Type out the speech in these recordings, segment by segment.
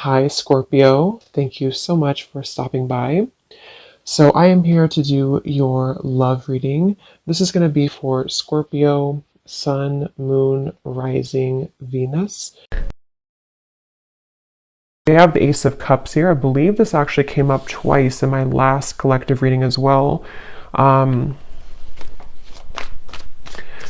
Hi, Scorpio. Thank you so much for stopping by. So, I am here to do your love reading. This is going to be for Scorpio, Sun, Moon, Rising, Venus. I have the Ace of Cups here. I believe this actually came up twice in my last collective reading as well. Um,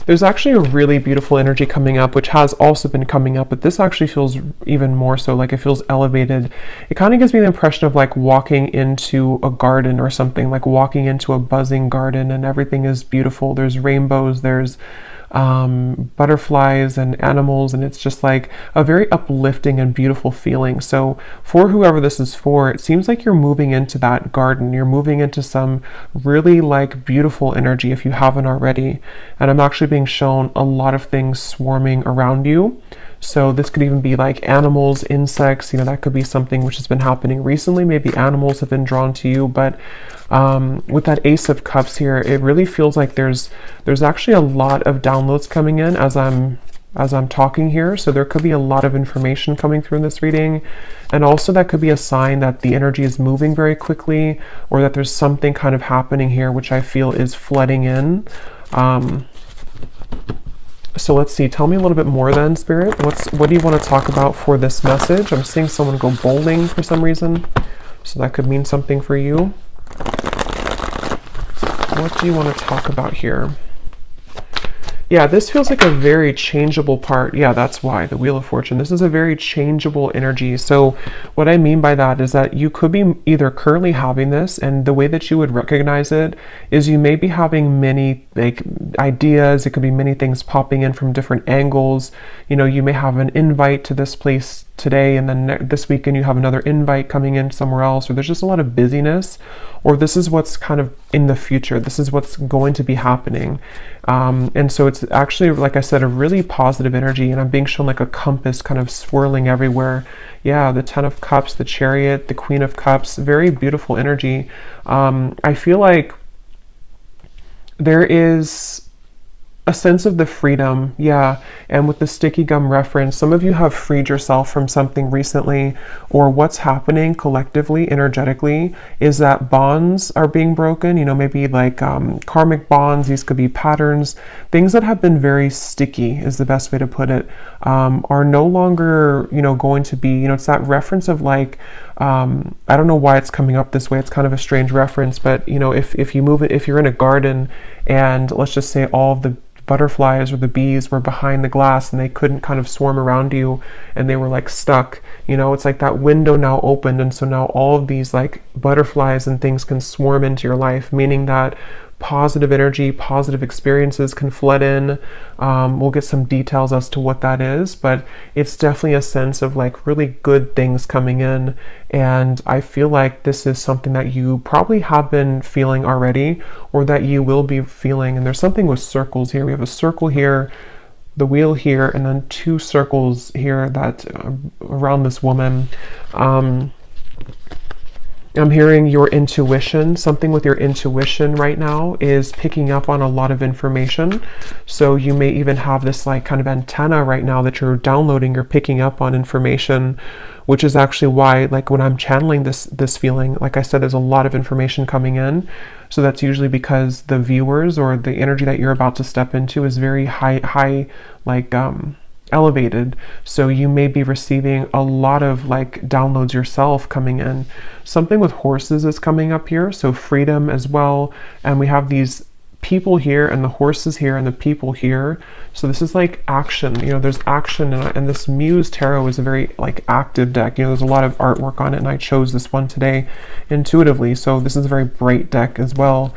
There's actually a really beautiful energy coming up, which has also been coming up, but this actually feels even more so, like it feels elevated. It kind of gives me the impression of like walking into a garden or something, like walking into a buzzing garden and everything is beautiful. There's rainbows, there's butterflies and animals, and it's just like a very uplifting and beautiful feeling. So for whoever this is for, it seems like you're moving into that garden. You're moving into some really like beautiful energy if you haven't already. And I'm actually being shown a lot of things swarming around you. So this could even be like animals, insects, that could be something which has been happening recently. Maybe animals have been drawn to you, but with that Ace of Cups here, it really feels like there's actually a lot of downloads coming in as I'm talking here. So there could be a lot of information coming through in this reading. And also that could be a sign that the energy is moving very quickly, or that there's something kind of happening here, which I feel is flooding in. So let's see, tell me a little bit more then, Spirit. What do you want to talk about for this message? I'm seeing someone go bowling for some reason, so that could mean something for you. What do you want to talk about here? Yeah, this feels like a very changeable part. Yeah, that's why, the Wheel of Fortune. This is a very changeable energy. So what I mean by that is that you could be either currently having this, and the way that you would recognize it is you may be having many like ideas. It could be many things popping in from different angles. You may have an invite to this place today, and then this weekend you have another invite coming in somewhere else, or there's just a lot of busyness, or this is what's kind of in the future. This is what's going to be happening. And so it's actually, like I said, a really positive energy, and I'm being shown like a compass kind of swirling everywhere. Yeah, the Ten of Cups, the Chariot, the Queen of Cups, very beautiful energy. I feel like there is a sense of the freedom, yeah. And with the sticky gum reference, some of you have freed yourself from something recently, or what's happening collectively, energetically, is that bonds are being broken, maybe like karmic bonds. These could be patterns, things that have been very sticky is the best way to put it, are no longer, going to be, it's that reference of like, I don't know why it's coming up this way. It's kind of a strange reference, but if you move it, if you're in a garden and let's just say all of the butterflies or the bees were behind the glass and they couldn't kind of swarm around you and they were like stuck, it's like that window now opened, and so now all of these like butterflies and things can swarm into your life, meaning that positive energy, positive experiences can flood in. We'll get some details as to what that is, but it's definitely a sense of like really good things coming in. And I feel like this is something that you probably have been feeling already, or that you will be feeling. And there's something with circles here. We have a circle here, the wheel here, and then two circles here that around this woman. I'm hearing your intuition. Something with your intuition right now is picking up on a lot of information. So you may even have this like kind of antenna right now that you're downloading, you're picking up on information, which is actually why, like when I'm channeling this feeling, like I said, there's a lot of information coming in. So that's usually because the viewers or the energy that you're about to step into is very high, like elevated. So you may be receiving a lot of like downloads yourself coming in. Something with horses is coming up here, so freedom as well. And we have these people here and the horses here and the people here. So this is like action, there's action, and this Muse Tarot is a very like active deck. There's a lot of artwork on it, and I chose this one today intuitively. So this is a very bright deck as well.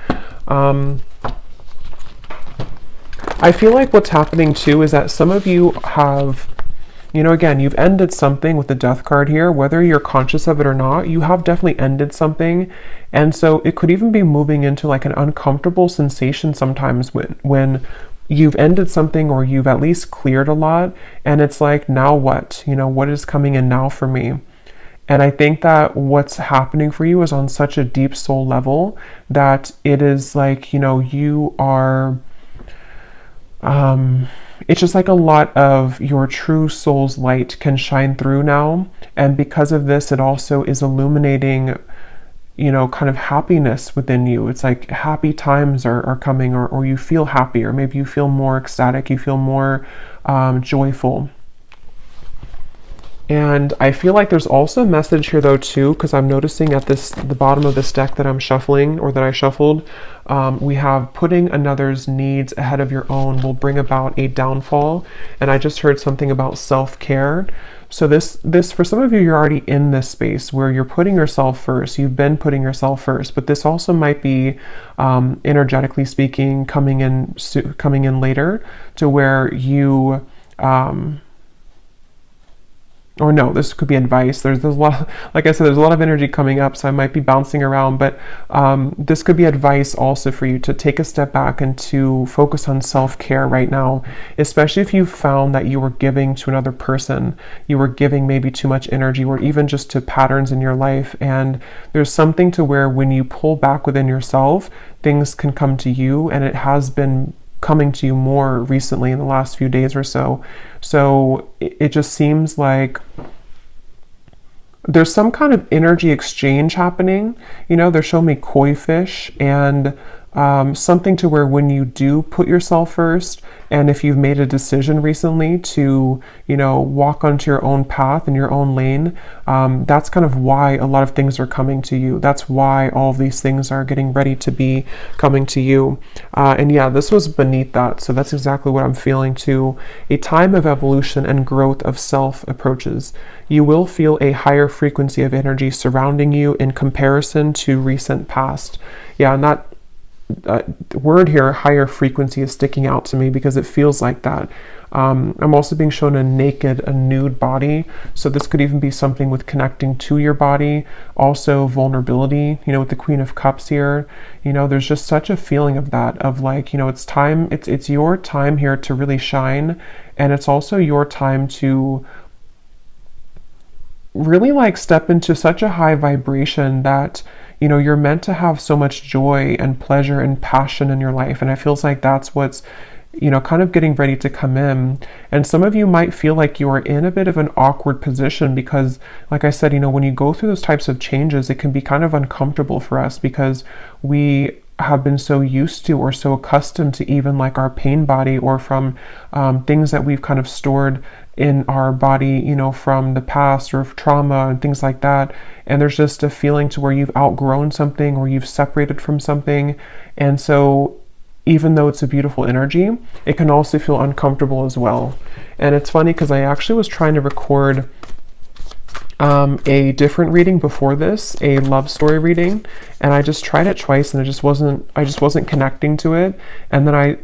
I feel like what's happening too is that some of you have, again, you've ended something with the Death card here, whether you're conscious of it or not. You have definitely ended something. And so it could even be moving into like an uncomfortable sensation sometimes when you've ended something, or you've at least cleared a lot. And it's like, now what? What is coming in now for me? And I think that what's happening for you is on such a deep soul level that it is like, you are it's just like a lot of your true soul's light can shine through now. And because of this, it also is illuminating, you know, kind of happiness within you. It's like happy times are coming, or you feel happy, or maybe you feel more ecstatic, you feel more joyful. And I feel like there's also a message here though too, because I'm noticing at the bottom of this deck that I'm shuffling, or that I shuffled, we have putting another's needs ahead of your own will bring about a downfall. And I just heard something about self-care. So this for some of you, you're already in this space where you're putting yourself first. You've been putting yourself first, but this also might be energetically speaking coming in later, to where you or no, this could be advice. There's a lot, like I said, there's a lot of energy coming up, so I might be bouncing around, but this could be advice also for you to take a step back and to focus on self-care right now, especially if you found that you were giving to another person, you were giving maybe too much energy, or even just to patterns in your life. And there's something to where when you pull back within yourself, things can come to you, and it has been coming to you more recently in the last few days or so. So it just seems like there's some kind of energy exchange happening. You know, they're showing me koi fish, and something to where when you do put yourself first, and if you've made a decision recently to, you know, walk onto your own path in your own lane, that's kind of why a lot of things are coming to you. That's why all of these things are getting ready to be coming to you. And yeah, this was beneath that. So that's exactly what I'm feeling too. A time of evolution and growth of self approaches. You will feel a higher frequency of energy surrounding you in comparison to recent past. Yeah, and that word here, higher frequency, is sticking out to me because it feels like that. I'm also being shown a nude body. So this could even be something with connecting to your body. Also vulnerability, you know, with the Queen of Cups here. You know, there's just such a feeling of that, of like, you know, it's time, it's your time here to really shine. And it's also your time to really like step into such a high vibration that, you know, you're meant to have so much joy and pleasure and passion in your life. And it feels like that's what's, you know, kind of getting ready to come in. And some of you might feel like you are in a bit of an awkward position because, like I said, you know, when you go through those types of changes, it can be kind of uncomfortable for us because we have been so used to or so accustomed to even like our pain body, or from things that we've kind of stored in our body, you know, from the past or trauma and things like that. And there's just a feeling to where you've outgrown something or you've separated from something. And so even though it's a beautiful energy, it can also feel uncomfortable as well. And it's funny because I actually was trying to record a different reading before this, a love story reading, and I just tried it twice and I just wasn't connecting to it. And then I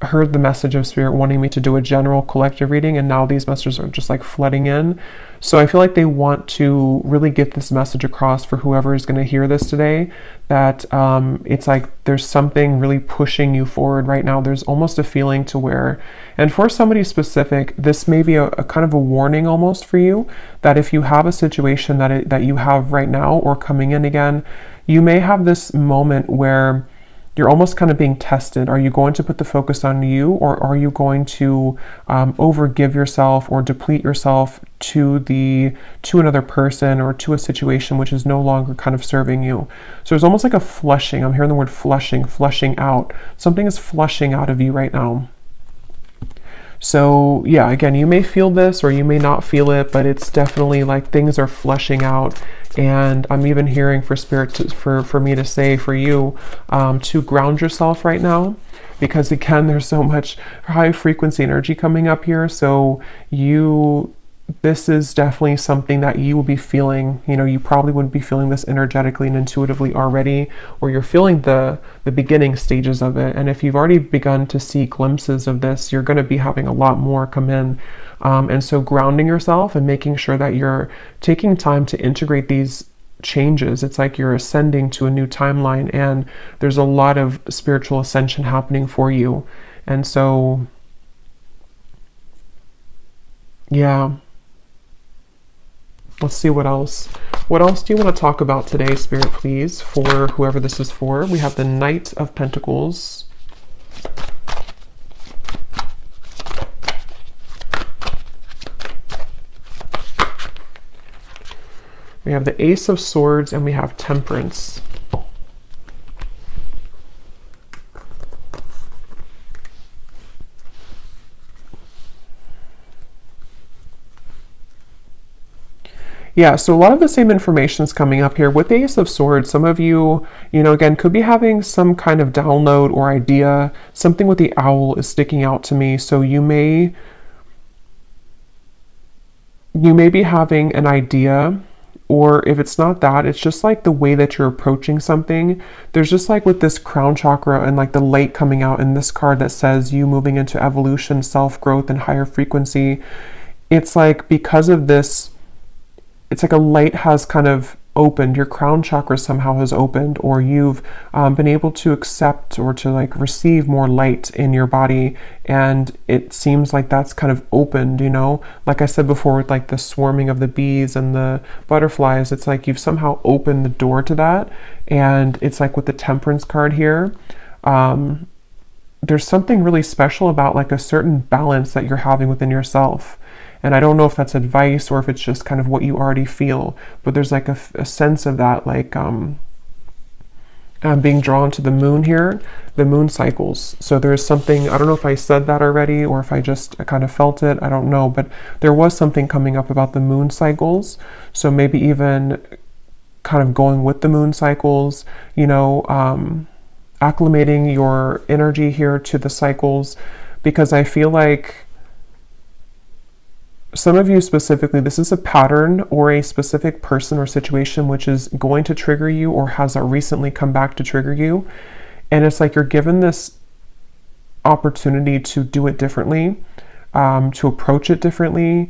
heard the message of Spirit wanting me to do a general collective reading, and now these messages are just like flooding in. So I feel like they want to really get this message across for whoever is going to hear this today, that it's like there's something really pushing you forward right now. There's almost a feeling to where, and for somebody specific, this may be a kind of a warning almost for you, that if you have a situation that you have right now or coming in again, you may have this moment where you're almost kind of being tested. Are you going to put the focus on you, or are you going to overgive yourself or deplete yourself to another person or to a situation which is no longer kind of serving you? So there's almost like a flushing. I'm hearing the word flushing out. Something is flushing out of you right now. So yeah, again, you may feel this or you may not feel it, but it's definitely like things are flushing out. And I'm even hearing for Spirit for me to say for you to ground yourself right now, because again, there's so much high frequency energy coming up here. So this is definitely something that you will be feeling. You know, you probably wouldn't be feeling this energetically and intuitively already, or you're feeling the beginning stages of it. And if you've already begun to see glimpses of this, you're going to be having a lot more come in. And so grounding yourself and making sure that you're taking time to integrate these changes. It's like you're ascending to a new timeline, and there's a lot of spiritual ascension happening for you. And so, yeah. Let's see what else. What else do you want to talk about today, Spirit, please, for whoever this is for? We have the Knight of Pentacles. We have the Ace of Swords and we have Temperance. Yeah, so a lot of the same information is coming up here. With the Ace of Swords, some of you, again, could be having some kind of download or idea. Something with the owl is sticking out to me. So you may be having an idea, or if it's not that, it's just like the way that you're approaching something. There's just like with this crown chakra and like the light coming out in this card that says you moving into evolution, self-growth, and higher frequency. It's like because of this, it's like a light has kind of opened, your crown chakra somehow has opened, or you've been able to accept or to like receive more light in your body, and it seems like that's kind of opened, like I said before with like the swarming of the bees and the butterflies. It's like you've somehow opened the door to that. And it's like with the Temperance card here, there's something really special about like a certain balance that you're having within yourself. And I don't know if that's advice or if it's just kind of what you already feel, but there's like a sense of that, like being drawn to the moon here, the moon cycles. So there's something, I don't know if I said that already or if I just kind of felt it, I don't know, but there was something coming up about the moon cycles. So maybe even kind of going with the moon cycles, acclimating your energy here to the cycles, because I feel like some of you specifically, this is a pattern or a specific person or situation which is going to trigger you or has recently come back to trigger you. And it's like you're given this opportunity to do it differently, to approach it differently,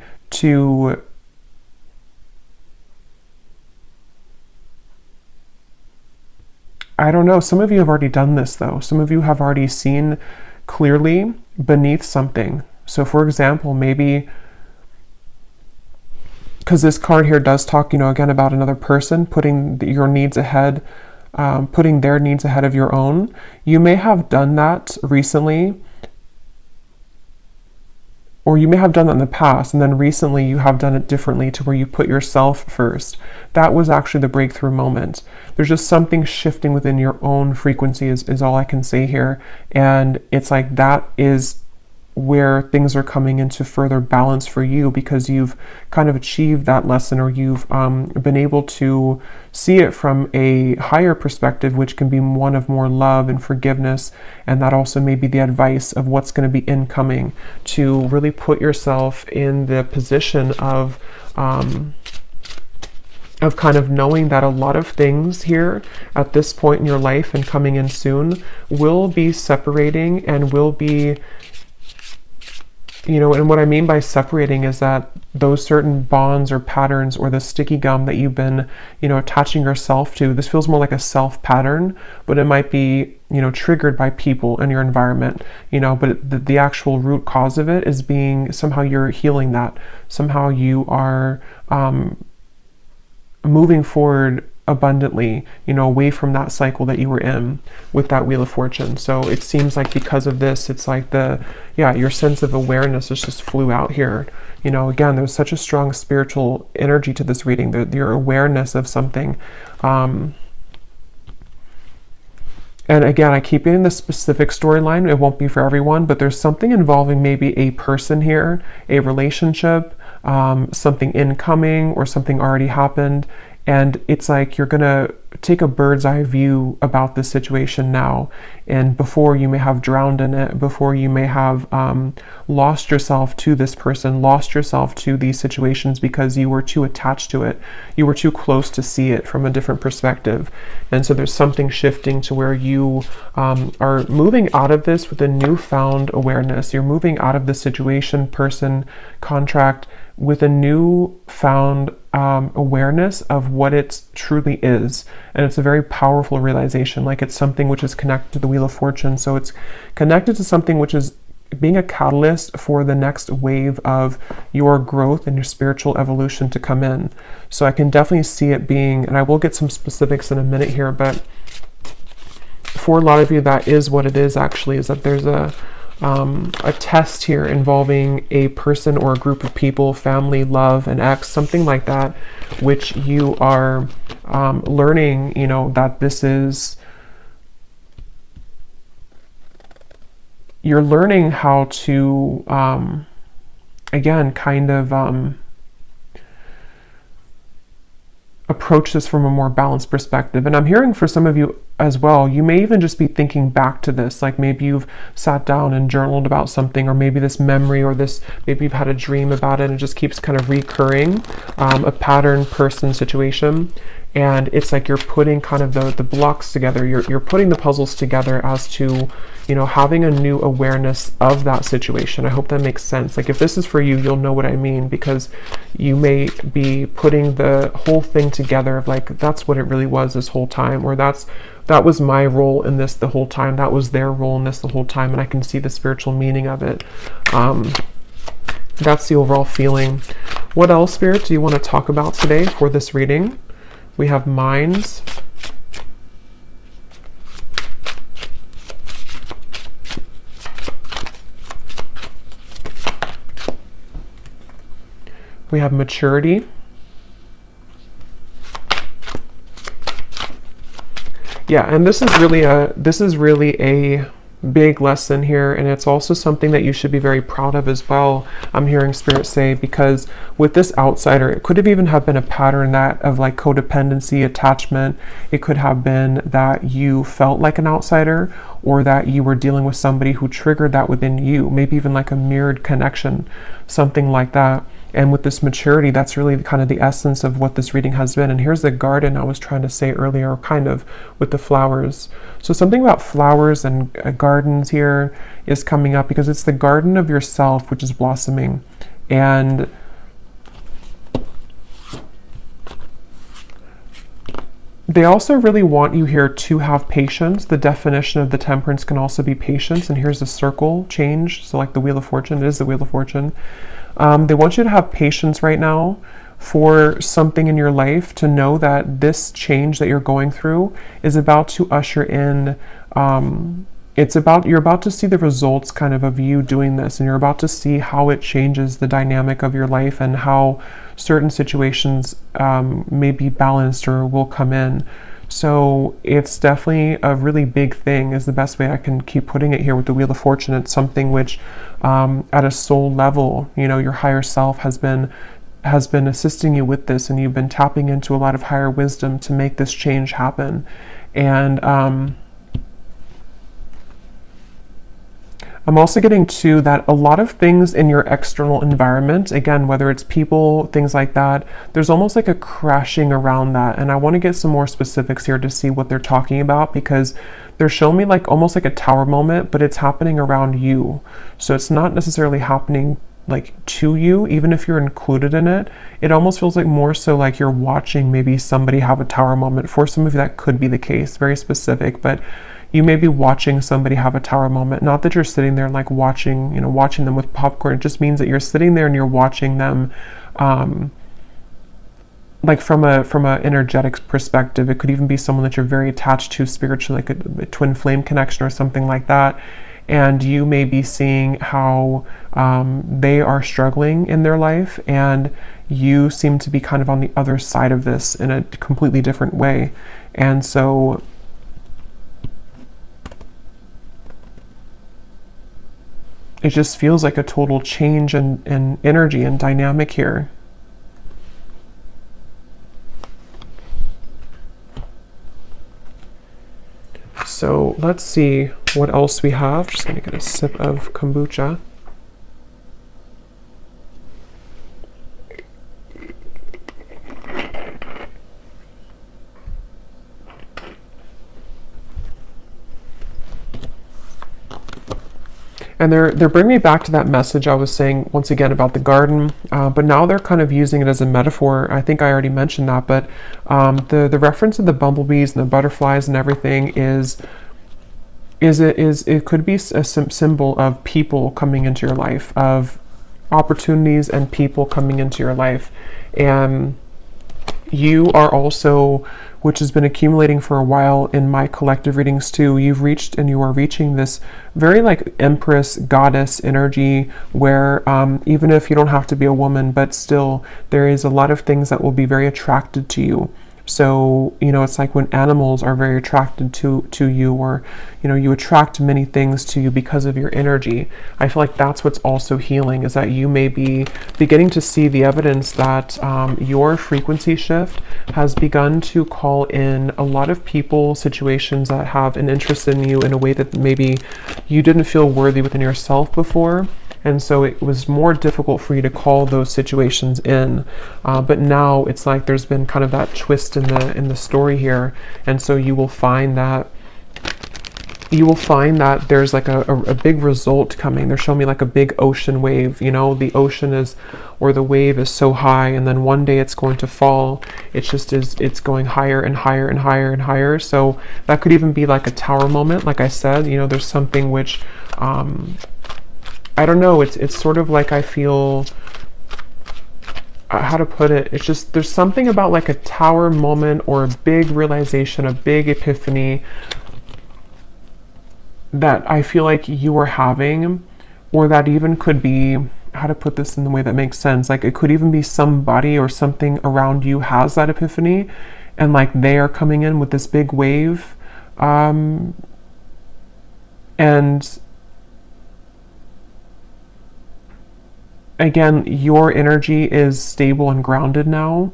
I don't know, some of you have already done this though. Some of you have already seen clearly beneath something. So for example, maybe because this card here does talk, again, about another person putting your needs ahead, putting their needs ahead of your own. You may have done that recently, or you may have done that in the past, and then recently you have done it differently to where you put yourself first. That was actually the breakthrough moment. There's just something shifting within your own frequency is all I can say here. And it's like that is where things are coming into further balance for you, because you've kind of achieved that lesson, or you've been able to see it from a higher perspective, which can be one of more love and forgiveness. And that also may be the advice of what's going to be incoming, to really put yourself in the position of kind of knowing that a lot of things here at this point in your life and coming in soon will be separating and will be, and what I mean by separating is that those certain bonds or patterns or the sticky gum that you've been, attaching yourself to, this feels more like a self pattern, but it might be, triggered by people in your environment, but the actual root cause of it is being somehow you're healing that. Somehow you are moving forward abundantly, away from that cycle that you were in with that Wheel of Fortune. So it seems like because of this, it's like your sense of awareness just flew out here. Again, there's such a strong spiritual energy to this reading, your awareness of something. And again, I keep getting the specific storyline. It won't be for everyone, but there's something involving maybe a person here, a relationship, something incoming or something already happened. And it's like you're going to take a bird's eye view about this situation now. And before you may have drowned in it, before you may have lost yourself to this person, lost yourself to these situations because you were too attached to it. You were too close to see it from a different perspective. And so there's something shifting to where you are moving out of this with a newfound awareness. You're moving out of the situation, person, contract with a newfound awareness of what it truly is. And it's a very powerful realization. Like it's something which is connected to the Wheel of Fortune. So it's connected to something which is being a catalyst for the next wave of your growth and your spiritual evolution to come in. So I can definitely see it being, and I will get some specifics in a minute here, but for a lot of you, that is what it is actually, is that there's a a test here involving a person or a group of people, family, love, an ex, something like that, which you are learning, you know, that this is, you're learning how to, again, kind of approach this from a more balanced perspective. And I'm hearing for some of you as well, you may even just be thinking back to this, like maybe you've sat down and journaled about something, or maybe this memory, or this, maybe you've had a dream about it and it just keeps kind of recurring, a pattern, person, situation. And it's like you're putting kind of the blocks together, you're putting the puzzles together as to, you know, having a new awareness of that situation. I hope that makes sense. Like if this is for you, you'll know what I mean, because you may be putting the whole thing together of like, that's what it really was this whole time, or that was my role in this the whole time, that was their role in this the whole time, and I can see the spiritual meaning of it. That's the overall feeling. What else, Spirit, do you want to talk about today for this reading? We have minds. We have maturity. Yeah, and this is really a big lesson here, and it's also something that you should be very proud of as well. I'm hearing Spirit say, because with this outsider, it could have even have been a pattern that of like codependency, attachment. It could have been that you felt like an outsider, or that you were dealing with somebody who triggered that within you, maybe even like a mirrored connection, something like that. And with this maturity, that's really kind of the essence of what this reading has been. And here's the garden I was trying to say earlier, kind of with the flowers. So something about flowers and gardens here is coming up, because it's the garden of yourself, which is blossoming. And they also really want you here to have patience. The definition of the temperance can also be patience. And here's a circle change. So like the Wheel of Fortune, it is the Wheel of Fortune. They want you to have patience right now for something in your life, to know that this change that you're going through is about to usher in, you're about to see the results kind of you doing this, and you're about to see how it changes the dynamic of your life, and how certain situations may be balanced or will come in. So it's definitely a really big thing, is the best way I can keep putting it here with the Wheel of Fortune. It's something which at a soul level, you know, your higher self has been assisting you with this, and you've been tapping into a lot of higher wisdom to make this change happen. And I'm also getting to that a lot of things in your external environment, again, whether it's people, things like that, there's almost like a crashing around that. And I want to get some more specifics here to see what they're talking about, because they're showing me like almost like a tower moment, but it's happening around you. So it's not necessarily happening like to you, even if you're included in it. It almost feels like more so like you're watching maybe somebody have a tower moment. For some of you, that could be the case, very specific, but you may be watching somebody have a tower moment. Not that you're sitting there like watching them with popcorn. It just means that you're sitting there and you're watching them, like from a energetic perspective. It could even be someone that you're very attached to spiritually, like a twin flame connection or something like that. And you may be seeing how they are struggling in their life, and you seem to be kind of on the other side of this in a completely different way. And so it just feels like a total change in energy and dynamic here. So let's see what else we have. Just gonna get a sip of kombucha. And they're bringing me back to that message I was saying once again about the garden, but now they're kind of using it as a metaphor. I think I already mentioned that, but the reference of the bumblebees and the butterflies and everything it could be a symbol of people coming into your life, of opportunities and people coming into your life. And You are also, which has been accumulating for a while in my collective readings too, you've reached and you are reaching this very like empress goddess energy where even if you don't have to be a woman, but still there is a lot of things that will be very attracted to you. So, you know, it's like when animals are very attracted to you, or, you know, you attract many things to you because of your energy. I feel like that's what's also healing, is that you may be beginning to see the evidence that your frequency shift has begun to call in a lot of people, situations that have an interest in you in a way that maybe you didn't feel worthy within yourself before. And so it was more difficult for you to call those situations in, but now it's like there's been kind of that twist in the story here, and so you will find that there's like a big result coming. They're showing me like a big ocean wave. You know, the ocean is, or the wave is so high, and then one day it's going to fall. It's going higher and higher and higher and higher. So that could even be like a tower moment. Like I said, you know, there's something which I don't know, it's sort of like I feel, how to put it, it's just, there's something about like a tower moment or a big realization, a big epiphany that I feel like you are having, or that even could be, how to put this in the way that makes sense, like it could even be somebody or something around you has that epiphany, and like they are coming in with this big wave, and again, your energy is stable and grounded now.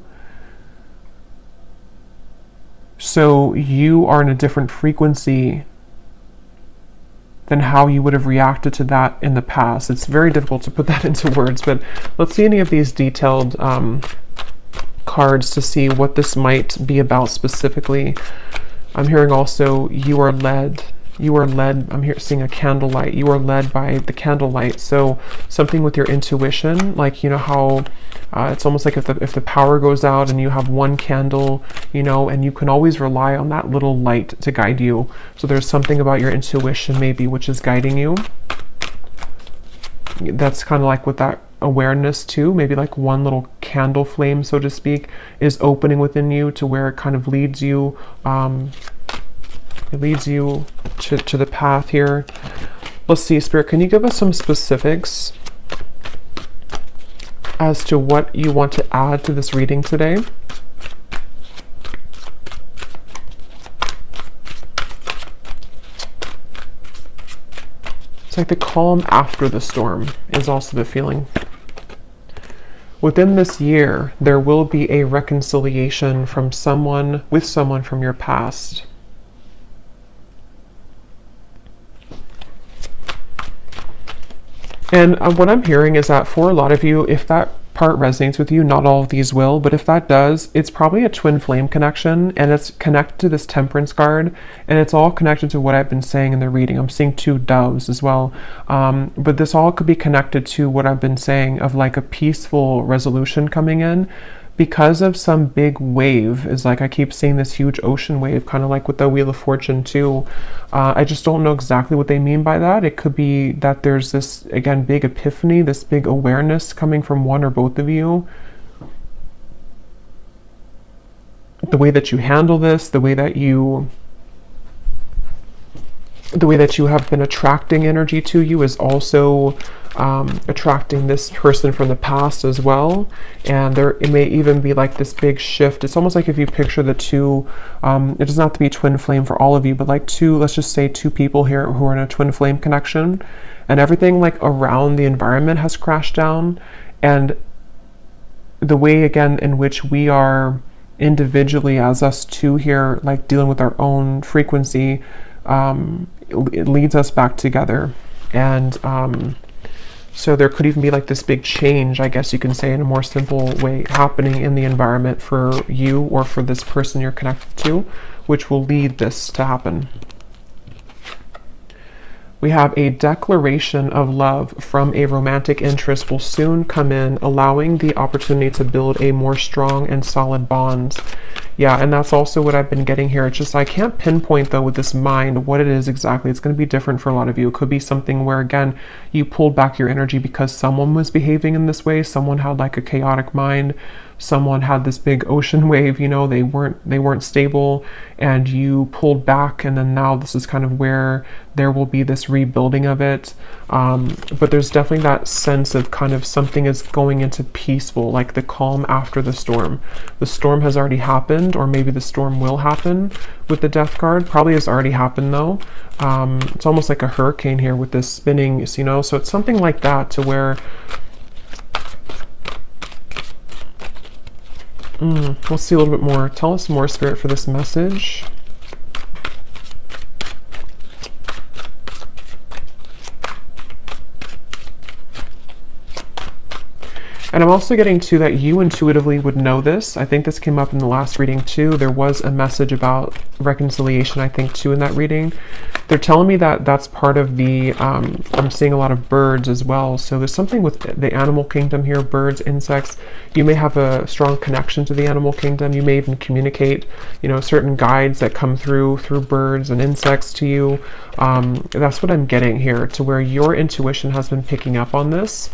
So you are in a different frequency than how you would have reacted to that in the past. It's very difficult to put that into words, but let's see any of these detailed cards to see what this might be about specifically. I'm hearing also you are led. I'm here seeing a candlelight. You are led by the candlelight. So something with your intuition, like, you know how it's almost like if the power goes out and you have one candle, you know, and you can always rely on that little light to guide you. So there's something about your intuition maybe which is guiding you. That's kind of like with that awareness too. Maybe like one little candle flame, so to speak, is opening within you to where it kind of leads you. It leads you to the path here. Let's see, Spirit, can you give us some specifics as to what you want to add to this reading today? It's like the calm after the storm is also the feeling. Within this year, there will be a reconciliation from someone from your past. And what I'm hearing is that for a lot of you, if that part resonates with you, not all of these will, but if that does, it's probably a twin flame connection, and it's connected to this temperance card, and it's all connected to what I've been saying in the reading. I'm seeing two doves as well, but this all could be connected to what I've been saying of like a peaceful resolution coming in because of some big wave. Is like I keep seeing this huge ocean wave, kind of like with the Wheel of Fortune too. I just don't know exactly what they mean by that. It could be that there's this, again, big epiphany, this big awareness coming from one or both of you. The way that you handle this, the way that you have been attracting energy to you is also attracting this person from the past as well. And it may even be like this big shift. It's almost like if you picture the two, it doesn't have to be twin flame for all of you, but like two, let's just say two people here who are in a twin flame connection, and everything like around the environment has crashed down. And the way, again, in which we are individually as us two here, like dealing with our own frequency, it leads us back together. And so there could even be like this big change, I guess you can say in a more simple way, happening in the environment for you or for this person you're connected to, which will lead this to happen. We have a declaration of love from a romantic interest will soon come in, allowing the opportunity to build a more strong and solid bond. Yeah, and that's also what I've been getting here. It's just I can't pinpoint though with this mind what it is exactly. It's going to be different for a lot of you. It could be something where, again, you pulled back your energy because someone was behaving in this way. Someone had like a chaotic mind. someone had this big ocean wave, you know, they weren't stable, and you pulled back, and then now this is kind of where there will be this rebuilding of it. But there's definitely that sense of kind of something is going into peaceful, like the calm after the storm. The storm has already happened, or maybe the storm will happen with the Death card. Probably has already happened though. It's almost like a hurricane here with this spinning, you know, so it's something like that to where we'll see a little bit more. Tell us more, Spirit, for this message. And I'm also getting to that you intuitively would know this. I think this came up in the last reading too. There was a message about reconciliation, I think, too, in that reading. They're telling me that that's part of the, I'm seeing a lot of birds as well. So there's something with the animal kingdom here, birds, insects. You may have a strong connection to the animal kingdom. You may even communicate, you know, certain guides that come through birds and insects to you. That's what I'm getting here, to where your intuition has been picking up on this.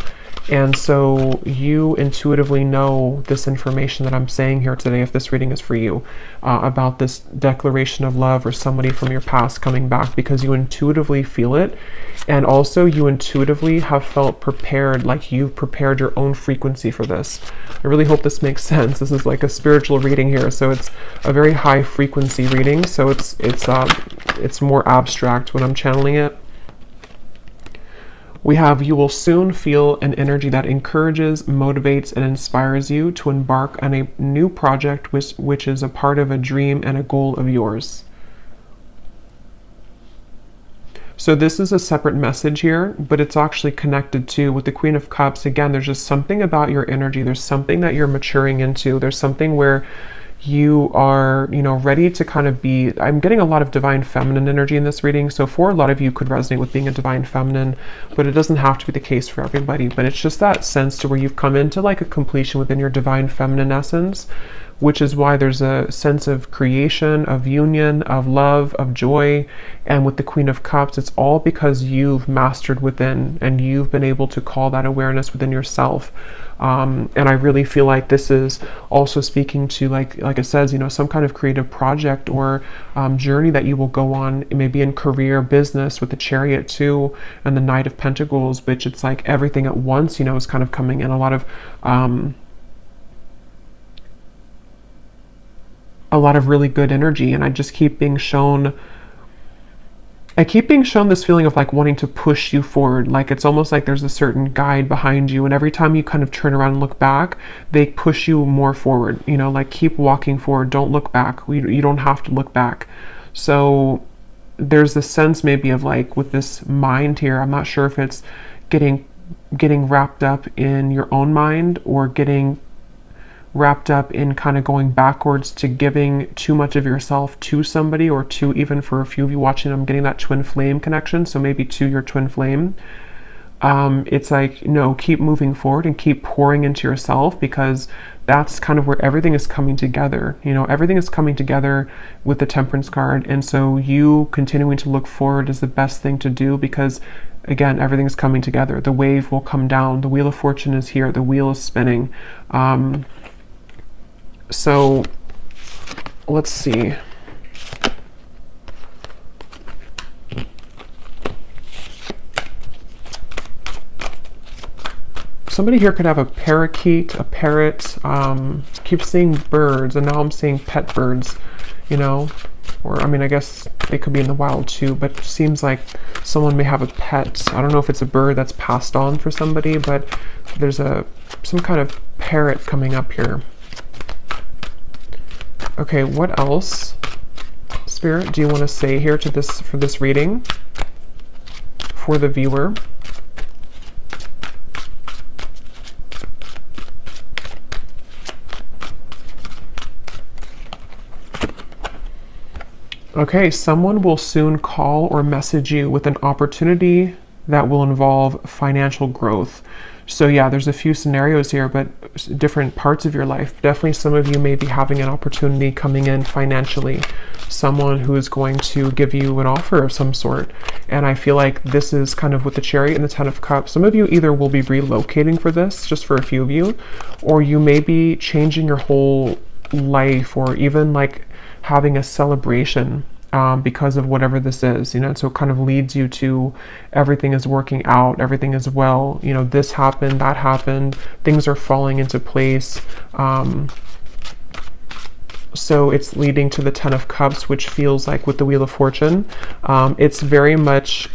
And so you intuitively know this information that I'm saying here today, if this reading is for you, about this declaration of love or somebody from your past coming back, because you intuitively feel it. And also you intuitively have felt prepared, like you've prepared your own frequency for this. I really hope this makes sense. This is like a spiritual reading here. So it's a very high frequency reading. So it's more abstract when I'm channeling it. We have, you will soon feel an energy that encourages, motivates, and inspires you to embark on a new project which is a part of a dream and a goal of yours. So this is a separate message here, but it's actually connected to with the Queen of Cups. Again, there's just something about your energy. There's something that you're maturing into. There's something where you are, you know, ready to kind of be, I'm getting a lot of divine feminine energy in this reading. So for a lot of you could resonate with being a divine feminine, but it doesn't have to be the case for everybody. But it's just that sense to where you've come into like a completion within your divine feminine essence, which is why there's a sense of creation, of union, of love, of joy. And with the Queen of Cups, it's all because you've mastered within and you've been able to call that awareness within yourself. And I really feel like this is also speaking to, like it says, you know, some kind of creative project or journey that you will go on, maybe in career, business, with the Chariot too, and the Knight of Pentacles, which it's like everything at once, you know, is kind of coming in. A lot of really good energy, and I just keep being shown. I keep being shown this feeling of like wanting to push you forward. Like it's almost like there's a certain guide behind you, and every time you kind of turn around and look back, they push you more forward, you know, like keep walking forward, don't look back. You don't have to look back. So there's this sense maybe of like with this mind here, I'm not sure if it's getting wrapped up in your own mind or getting wrapped up in kind of going backwards to giving too much of yourself to somebody, or to, even for a few of you watching, I'm getting that twin flame connection, so maybe to your twin flame. It's like, no, keep moving forward and keep pouring into yourself, because that's kind of where everything is coming together. You know, everything is coming together with the Temperance card, and so you continuing to look forward is the best thing to do, because again, everything is coming together. The wave will come down, the Wheel of Fortune is here, the wheel is spinning. So let's see. Somebody here could have a parakeet, a parrot. Keep seeing birds, and now I'm seeing pet birds, you know, or I mean, I guess they could be in the wild too, but it seems like someone may have a pet. I don't know if it's a bird that's passed on for somebody, but there's some kind of parrot coming up here. Okay, what else, Spirit, do you want to say here to this, for this reading, for the viewer? Okay, someone will soon call or message you with an opportunity that will involve financial growth. So yeah, there's a few scenarios here, but different parts of your life. Definitely some of you may be having an opportunity coming in financially, someone who is going to give you an offer of some sort. And I feel like this is kind of with the Chariot and the Ten of Cups. Some of you either will be relocating for this, just for a few of you, or you may be changing your whole life, or even like having a celebration because of whatever this is, you know. So it kind of leads you to everything is working out, everything is well, you know, this happened, that happened, things are falling into place. So it's leading to the Ten of Cups, which feels like with the Wheel of Fortune, it's very much,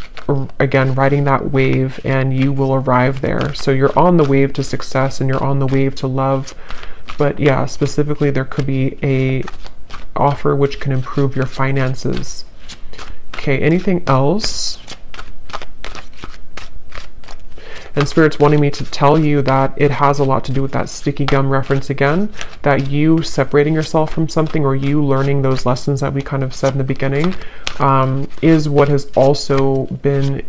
again, riding that wave, and you will arrive there. So you're on the wave to success and you're on the wave to love. But yeah, specifically there could be a offer which can improve your finances. Okay, anything else? And Spirit's wanting me to tell you that it has a lot to do with that sticky gum reference again, that you separating yourself from something, or you learning those lessons that we kind of said in the beginning, is what has also been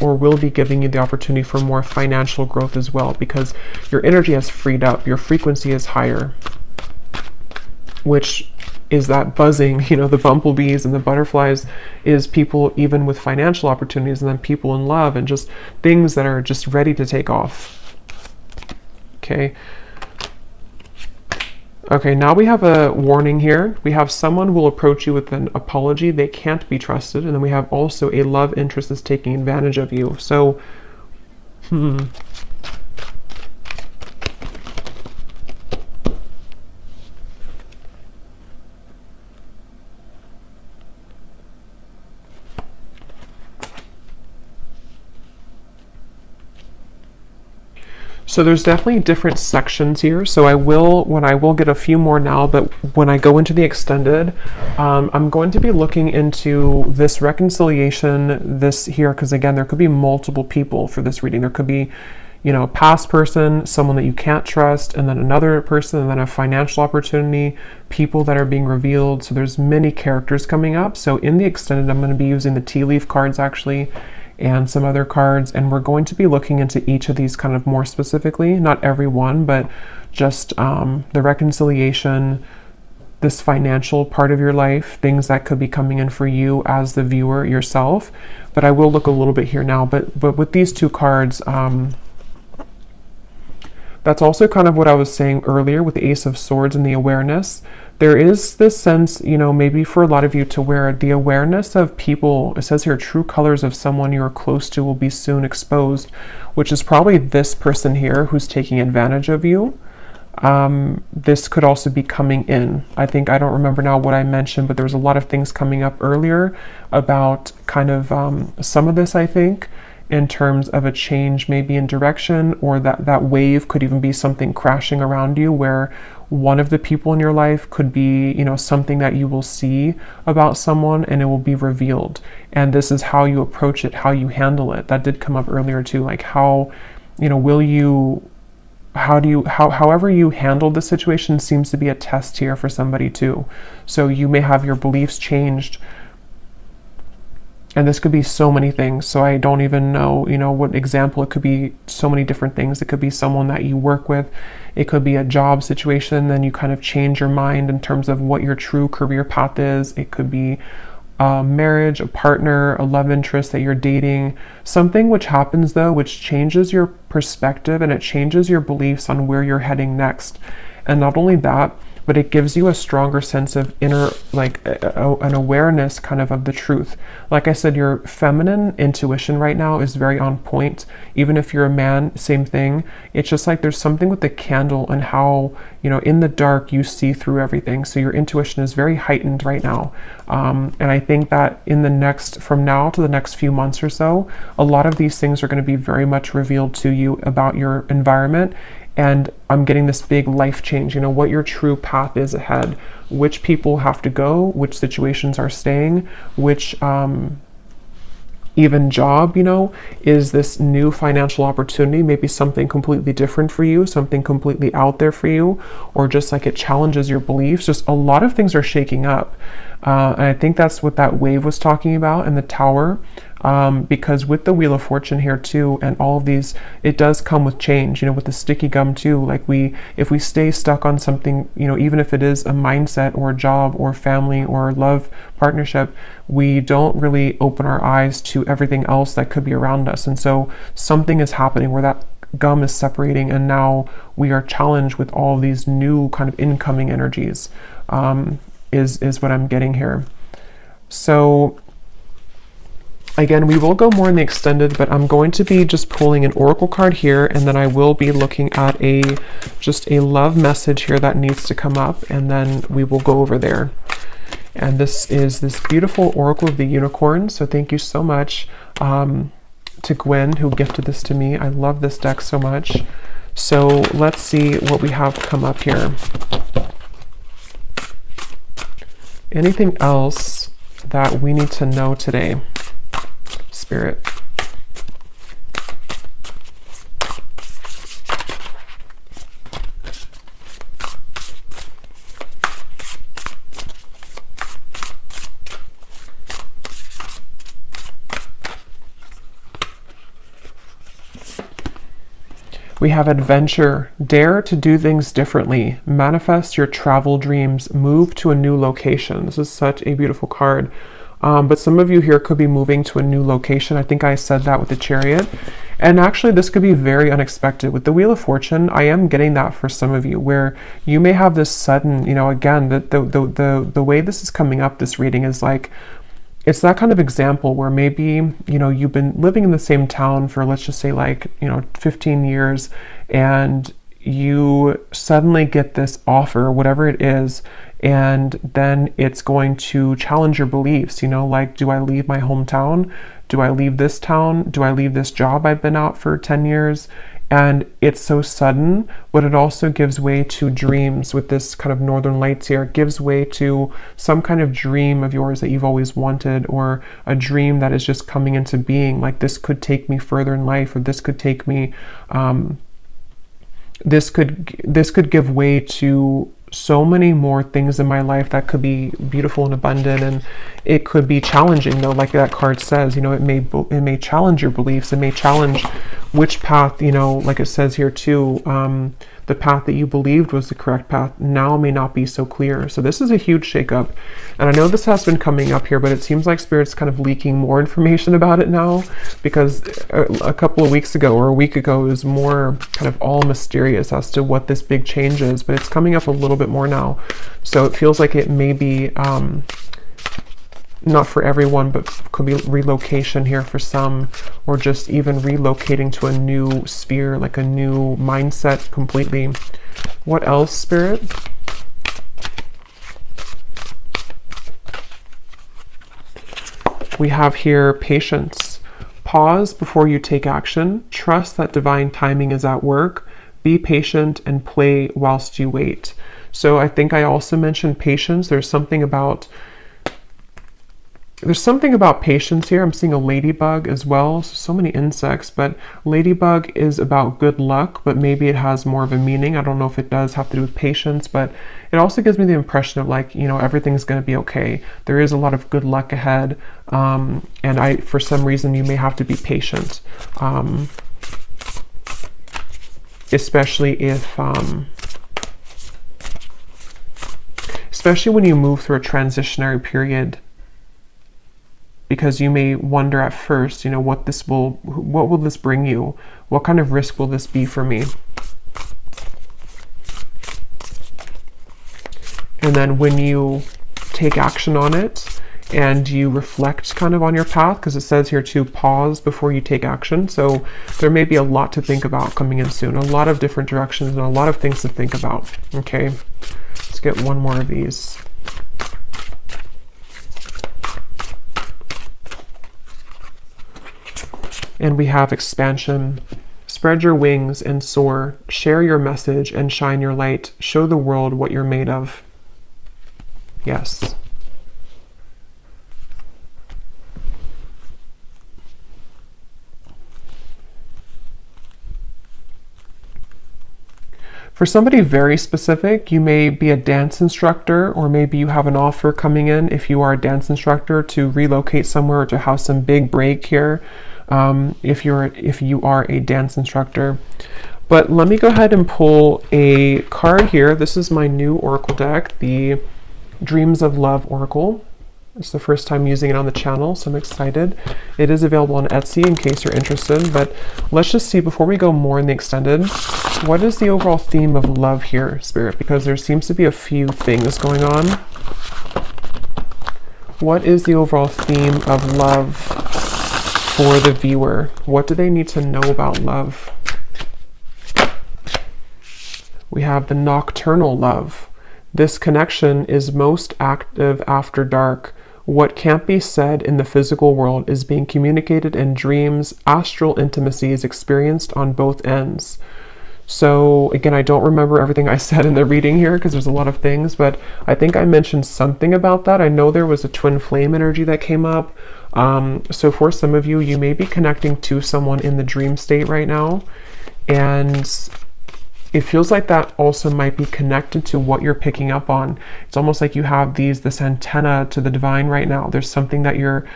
or will be giving you the opportunity for more financial growth as well, because your energy has freed up, your frequency is higher, which is that buzzing, you know, the bumblebees and the butterflies is people even with financial opportunities, and then people in love and just things that are just ready to take off. Okay. Okay, now we have a warning here. We have someone will approach you with an apology. They can't be trusted. And then we have also a love interest that's taking advantage of you. So, So there's definitely different sections here. So I will get a few more now, but when I go into the extended, I'm going to be looking into this reconciliation, this here, because again, there could be multiple people for this reading. There could be, you know, a past person, someone that you can't trust, and then another person, and then a financial opportunity, people that are being revealed. So there's many characters coming up. So in the extended, I'm going to be using the tea leaf cards actually, and some other cards, and we're going to be looking into each of these kind of more specifically, not every one, but just the reconciliation, this financial part of your life, things that could be coming in for you as the viewer yourself. But I will look a little bit here now, but with these two cards, that's also kind of what I was saying earlier with the Ace of Swords and the awareness. There is this sense, you know, maybe for a lot of you to where the awareness of people, it says here, true colors of someone you are close to will be soon exposed, which is probably this person here who's taking advantage of you. This could also be coming in. I don't remember now what I mentioned, but there was a lot of things coming up earlier about kind of some of this, I think, in terms of a change maybe in direction, or that wave could even be something crashing around you, where one of the people in your life could be, you know, something that you will see about someone and it will be revealed. And this is how you approach it, how you handle it. That did come up earlier too, like how, you know, however you handle the situation seems to be a test here for somebody too. So you may have your beliefs changed. And this could be so many things. So I don't even know, you know, what example. It could be so many different things. It could be someone that you work with. It could be a job situation. Then you kind of change your mind in terms of what your true career path is. It could be a marriage, a partner, a love interest that you're dating. Something which happens though, which changes your perspective and it changes your beliefs on where you're heading next. And not only that, but it gives you a stronger sense of inner, like an awareness kind of the truth. Like I said, your feminine intuition right now is very on point. Even if you're a man, same thing. It's just like there's something with the candle and how, you know, in the dark you see through everything. So your intuition is very heightened right now. And I think that from now to the next few months or so, a lot of these things are going to be very much revealed to you about your environment. And I'm getting this big life change, you know, what your true path is ahead, which people have to go, which situations are staying, which even job, you know, is this new financial opportunity, maybe something completely different for you, something completely out there for you, or just like it challenges your beliefs. Just a lot of things are shaking up. And I think that's what that wave was talking about in the tower. because with the Wheel of Fortune here too, and all of these, it does come with change, you know, with the sticky gum too. Like if we stay stuck on something, you know, even if it is a mindset or a job or family or love partnership, we don't really open our eyes to everything else that could be around us. And so something is happening where that gum is separating, and now we are challenged with all these new kind of incoming energies, is what I'm getting here. So again, we will go more in the extended, but I'm going to be just pulling an oracle card here, and then I will be looking at just a love message here that needs to come up, and then we will go over there. And this is this beautiful Oracle of the Unicorn. So thank you so much to Gwen, who gifted this to me. I love this deck so much. So let's see what we have come up here. Anything else that we need to know today, Spirit? We have adventure. Dare to do things differently. Manifest your travel dreams. Move to a new location. This is such a beautiful card. But some of you here could be moving to a new location. I think I said that with the Chariot. And actually, this could be very unexpected. With the Wheel of Fortune, I am getting that for some of you, where you may have this sudden, you know, again, the way this is coming up, this reading is like, it's that kind of example where maybe, you know, you've been living in the same town for, let's just say, like, you know, 15 years, and you suddenly get this offer, whatever it is, and then it's going to challenge your beliefs, you know, like, do I leave my hometown? Do I leave this town? Do I leave this job I've been out for 10 years? And it's so sudden, but it also gives way to dreams with this kind of northern lights here. It gives way to some kind of dream of yours that you've always wanted, or a dream that is just coming into being. Like, this could take me further in life, or this could take me, this could give way to so many more things in my life that could be beautiful and abundant. And it could be challenging, though, like that card says, you know, it may challenge your beliefs. It may challenge which path, you know, like it says here too, the path that you believed was the correct path now may not be so clear. So this is a huge shakeup. And I know this has been coming up here, but it seems like Spirit's kind of leaking more information about it now, because a couple of weeks ago or a week ago it was more kind of all mysterious as to what this big change is, but it's coming up a little bit more now. So it feels like it may be not for everyone, but could be relocation here for some, or just even relocating to a new sphere, like a new mindset completely. What else, Spirit? We have here patience. Pause before you take action. Trust that divine timing is at work. Be patient and play whilst you wait. So I think I also mentioned patience. There's something about patience here. I'm seeing a ladybug as well. So many insects, but ladybug is about good luck, but maybe it has more of a meaning. I don't know if it does have to do with patience, but it also gives me the impression of, like, you know, everything's going to be okay. There is a lot of good luck ahead. And for some reason, you may have to be patient. Especially if, especially when you move through a transitionary period, because you may wonder at first, you know, what will this bring you? What kind of risk will this be for me? And then when you take action on it and you reflect kind of on your path, because it says here to pause before you take action. So there may be a lot to think about coming in soon, a lot of different directions and a lot of things to think about. Okay, let's get one more of these. And we have expansion. Spread your wings and soar. Share your message and shine your light. Show the world what you're made of. Yes. For somebody very specific, you may be a dance instructor, or maybe you have an offer coming in if you are a dance instructor to relocate somewhere or to have some big break here, if you are a dance instructor. But let me go ahead and pull a card here. This is my new oracle deck, the Dreams of Love Oracle. It's the first time using it on the channel, so I'm excited. It is available on Etsy in case you're interested, but let's just see, before we go more in the extended, what is the overall theme of love here, Spirit? Because there seems to be a few things going on. What is the overall theme of love for the viewer? What do they need to know about love? We have the nocturnal love. This connection is most active after dark. What can't be said in the physical world is being communicated in dreams. Astral intimacy is experienced on both ends. So again, I don't remember everything I said in the reading here because there's a lot of things, but I think I mentioned something about that. I know there was a twin flame energy that came up. So for some of you, you may be connecting to someone in the dream state right now, and it feels like that also might be connected to what you're picking up on. It's almost like you have this antenna to the divine right now. There's something that you're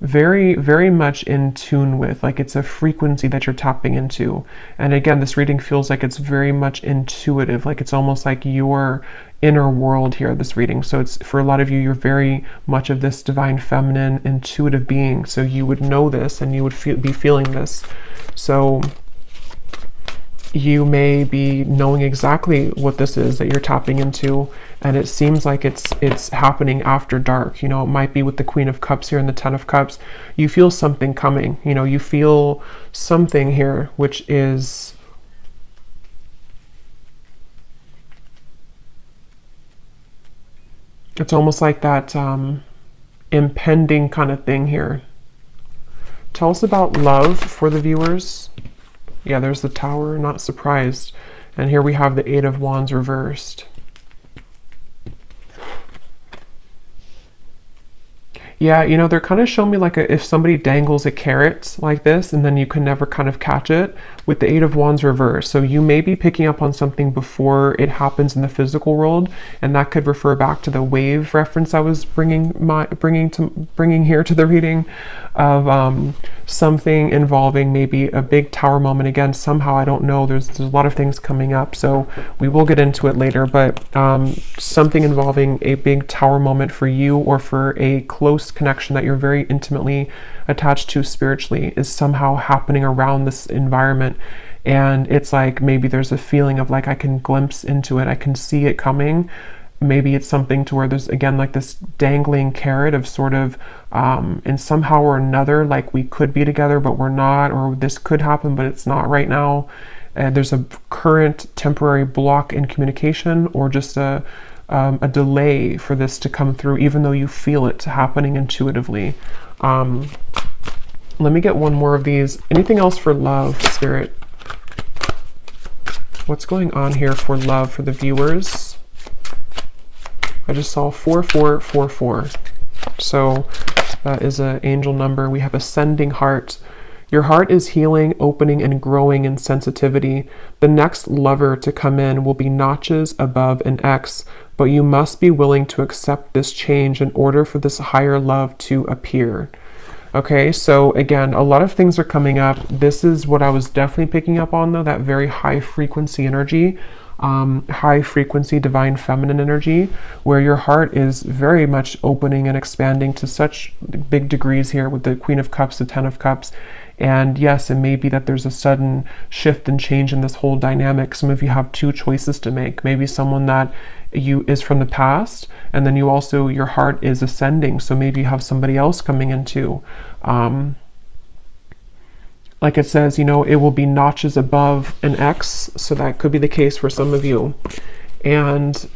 very, very much in tune with, like it's a frequency that you're tapping into. And again, this reading feels like it's very much intuitive, like it's almost like your inner world here, this reading. So it's, for a lot of you, you're very much of this divine feminine intuitive being. So you would know this and you would be feeling this. So you may be knowing exactly what this is that you're tapping into, and it seems like it's happening after dark. You know, it might be with the Queen of Cups here and the Ten of Cups. You feel something coming, you know, you feel something here, which is it's almost like that impending kind of thing here. Tell us about love for the viewers. Yeah, there's the Tower, not surprised. And here we have the Eight of Wands reversed. Yeah, you know, they're kind of showing me like if somebody dangles a carrot like this and then you can never kind of catch it with the Eight of Wands reversed. So you may be picking up on something before it happens in the physical world, and that could refer back to the wave reference I was bringing here to the reading of something involving maybe a big tower moment. Again, somehow, I don't know, there's a lot of things coming up, so we will get into it later, but something involving a big tower moment for you, or for a close connection that you're very intimately attached to spiritually, is somehow happening around this environment. And it's like maybe there's a feeling of like I can glimpse into it, I can see it coming. Maybe it's something to where there's again like this dangling carrot of sort of and somehow or another, like we could be together but we're not, or this could happen but it's not right now. And there's a current temporary block in communication, or just a delay for this to come through, even though you feel it happening intuitively. Let me get one more of these. Anything else for love, Spirit? What's going on here for love for the viewers? I just saw 4444. So that is an angel number. We have ascending heart. Your heart is healing, opening, and growing in sensitivity. The next lover to come in will be notches above an X, but you must be willing to accept this change in order for this higher love to appear. Okay, so again, a lot of things are coming up. This is what I was definitely picking up on, though, that very high frequency energy, high frequency divine feminine energy, where your heart is very much opening and expanding to such big degrees here with the Queen of Cups, the Ten of Cups. And yes, it may be that there's a sudden shift and change in this whole dynamic. Some of you have two choices to make. Maybe someone that you is from the past, and then you also, your heart is ascending. So maybe you have somebody else coming into, like it says, you know, it will be notches above an X. So that could be the case for some of you. And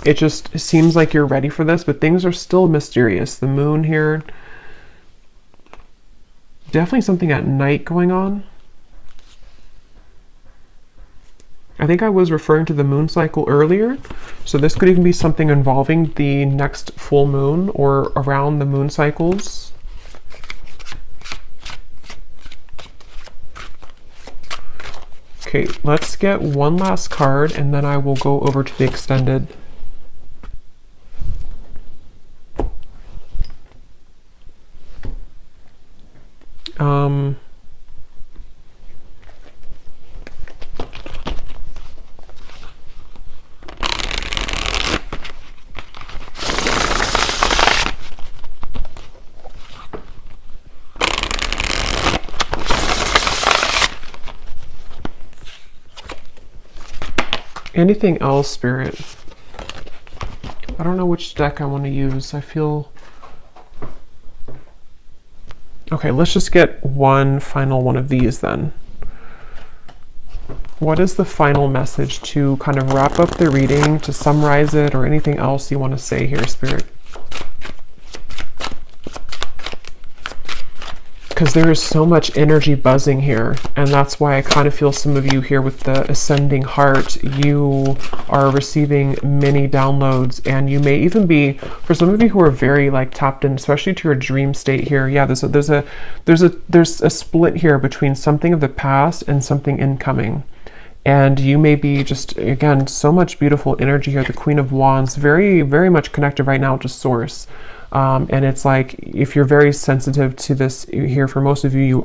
it just seems like you're ready for this, but things are still mysterious. The moon here, definitely something at night going on. I think I was referring to the moon cycle earlier. So this could even be something involving the next full moon or around the moon cycles. Okay, let's get one last card and then I will go over to the extended. Anything else, Spirit? I don't know which deck I want to use. I feel... Okay, let's just get one final one of these then. What is the final message to kind of wrap up the reading, to summarize it, or anything else you want to say here, Spirit? Because there is so much energy buzzing here, and that's why I kind of feel some of you here with the ascending heart, you are receiving many downloads, and you may even be, for some of you who are very like tapped in, especially to your dream state here. Yeah, there's a split here between something of the past and something incoming. And you may be just, again, so much beautiful energy here. The Queen of Wands, very, very much connected right now to Source. And it's like, if you're very sensitive to this here, for most of you,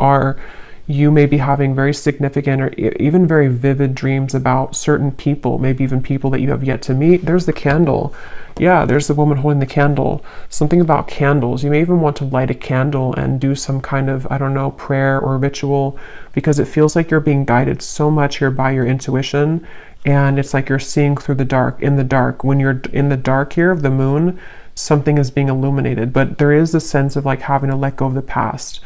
you may be having very significant or even very vivid dreams about certain people, maybe even people that you have yet to meet. There's the candle. Yeah, there's the woman holding the candle. Something about candles. You may even want to light a candle and do some kind of, I don't know, prayer or ritual, because it feels like you're being guided so much here by your intuition. And it's like you're seeing through the dark, in the dark. When you're in the dark here of the moon, something is being illuminated, but there is a sense of like having to let go of the past.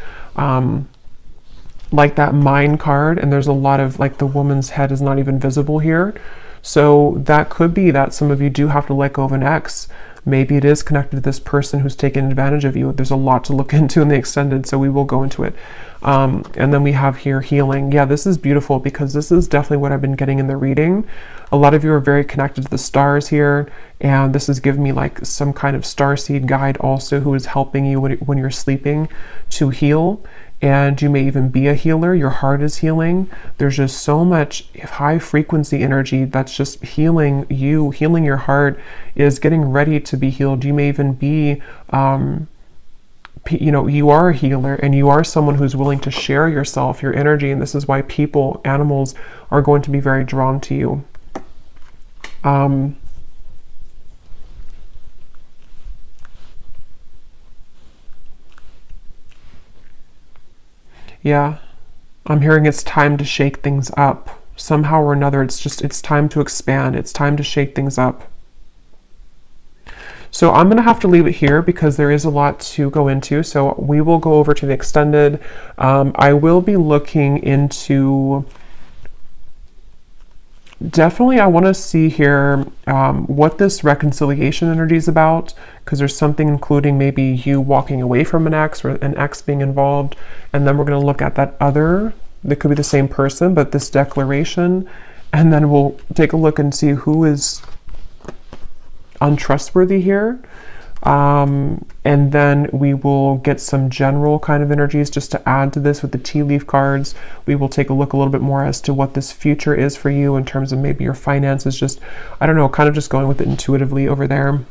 Like that mind card, and there's a lot of like the woman's head is not even visible here. So that could be that some of you do have to let go of an ex. Maybe it is connected to this person who's taken advantage of you. There's a lot to look into in the extended, so we will go into it. And then we have here healing. Yeah, this is beautiful because this is definitely what I've been getting in the reading. A lot of you are very connected to the stars here, and this is giving me like some kind of starseed guide also who is helping you when you're sleeping to heal. And you may even be a healer. Your heart is healing. There's just so much high frequency energy that's just healing you. Healing your heart is getting ready to be healed. You may even be, you know, you are a healer, and you are someone who's willing to share yourself, your energy. And this is why people, animals are going to be very drawn to you. Yeah, I'm hearing it's time to shake things up. Somehow or another, it's time to expand. It's time to shake things up. So I'm going to have to leave it here because there is a lot to go into. So we will go over to the extended. I will be looking into... Definitely, I want to see here what this reconciliation energy is about, because there's something including maybe you walking away from an ex or an ex being involved. And then we're going to look at that other, that could be the same person, but this declaration. And then we'll take a look and see who is untrustworthy here. And then we will get some general kind of energies just to add to this with the tea leaf cards. We will take a look a little bit more as to what this future is for you in terms of maybe your finances, just, I don't know, kind of just going with it intuitively over there.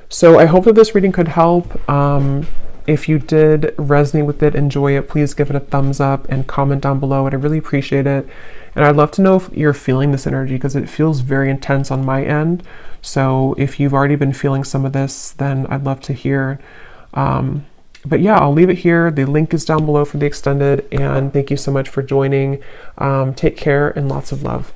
So I hope that this reading could help. If you did resonate with it, enjoy it, please give it a thumbs up and comment down below. I'd really appreciate it. And I'd love to know if you're feeling this energy, because it feels very intense on my end. So if you've already been feeling some of this, then I'd love to hear. But yeah, I'll leave it here. The link is down below for the extended. And thank you so much for joining. Take care and lots of love.